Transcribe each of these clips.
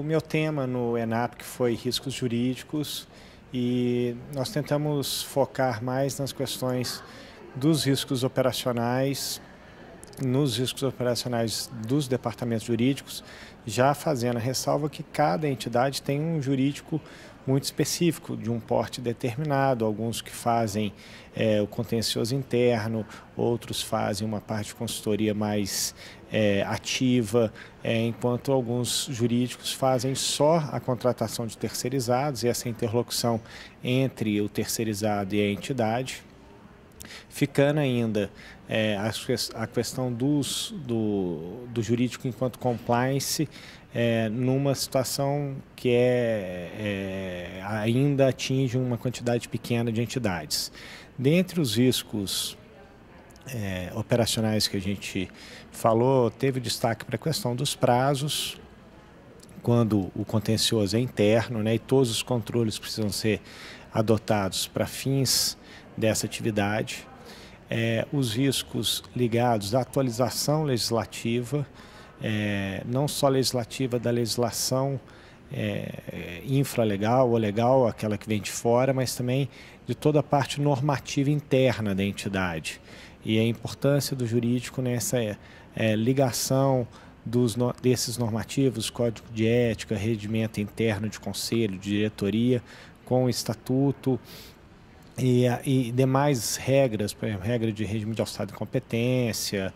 meu tema no ENAP, que foi riscos jurídicos, e nós tentamos focar mais nas questões dos riscos operacionais, nos riscos operacionais dos departamentos jurídicos, já fazendo a ressalva que cada entidade tem um jurídico muito específico, de um porte determinado, alguns que fazem o contencioso interno, outros fazem uma parte de consultoria mais ativa, enquanto alguns jurídicos fazem só a contratação de terceirizados e essa interlocução entre o terceirizado e a entidade. Ficando ainda a questão do jurídico enquanto compliance numa situação que ainda atinge uma quantidade pequena de entidades. Dentre os riscos operacionais que a gente falou, teve destaque para a questão dos prazos, quando o contencioso é interno, né, e todos os controles precisam ser adotados para fins dessa atividade, os riscos ligados à atualização legislativa, não só legislativa da legislação infralegal ou legal, aquela que vem de fora, mas também de toda a parte normativa interna da entidade. E a importância do jurídico nessa ligação desses normativos, código de ética, regimento interno de conselho, de diretoria, com o estatuto, e demais regras, por exemplo, regra de regime de alçada de competência,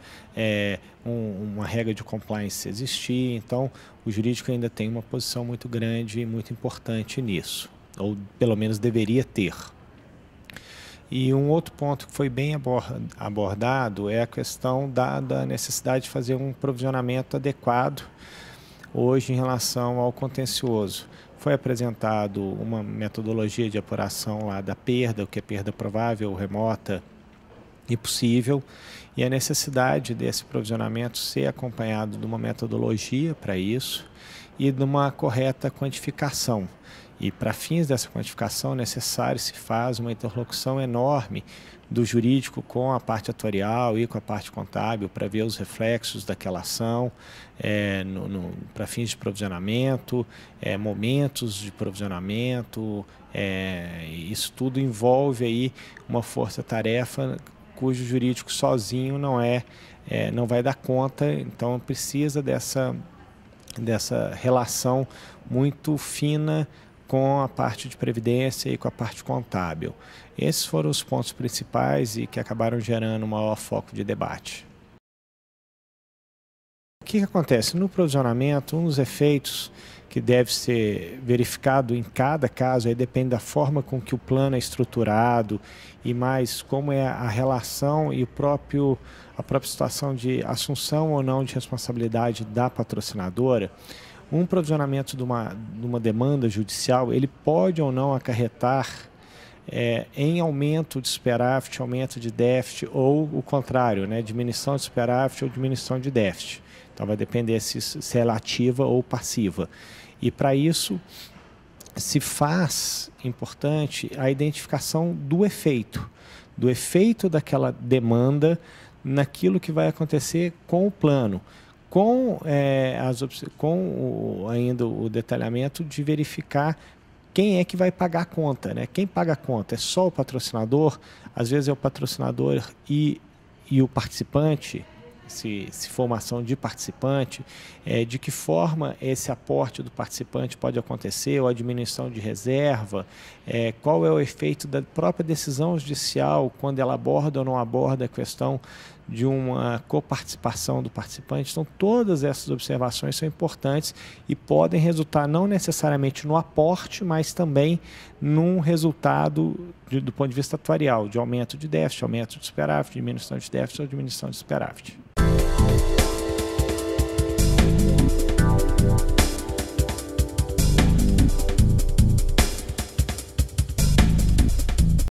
uma regra de compliance existir. Então, o jurídico ainda tem uma posição muito grande e muito importante nisso, ou pelo menos deveria ter. E um outro ponto que foi bem abordado é a questão da necessidade de fazer um provisionamento adequado hoje em relação ao contencioso. Foi apresentado uma metodologia de apuração lá da perda, o que é perda provável, remota e possível, e a necessidade desse provisionamento ser acompanhado de uma metodologia para isso e de uma correta quantificação. E para fins dessa quantificação, se faz uma interlocução enorme do jurídico com a parte atuarial e com a parte contábil para ver os reflexos daquela ação, para fins de provisionamento, momentos de provisionamento. Isso tudo envolve aí uma força-tarefa cujo jurídico sozinho não vai dar conta, então precisa dessa relação muito fina com a parte de previdência e com a parte contábil. Esses foram os pontos principais e que acabaram gerando um maior foco de debate. O que acontece? No provisionamento, um dos efeitos que deve ser verificado em cada caso, aí depende da forma com que o plano é estruturado e mais como é a relação e a própria situação de assunção ou não de responsabilidade da patrocinadora. Um provisionamento de uma demanda judicial, ele pode ou não acarretar em aumento de superávit, aumento de déficit, ou o contrário, né, diminuição de superávit ou diminuição de déficit. Então vai depender se é ativa ou passiva. E para isso se faz importante a identificação do efeito daquela demanda naquilo que vai acontecer com o plano. Ainda o detalhamento de verificar quem é que vai pagar a conta, né? Quem paga a conta é só o patrocinador, às vezes é o patrocinador e o participante, se for uma ação de participante, de que forma esse aporte do participante pode acontecer, ou a diminuição de reserva, qual é o efeito da própria decisão judicial, quando ela aborda ou não aborda a questão de uma coparticipação do participante. Então, todas essas observações são importantes e podem resultar não necessariamente no aporte, mas também num resultado do ponto de vista atuarial, de aumento de déficit, aumento de superávit, diminuição de déficit ou diminuição de superávit.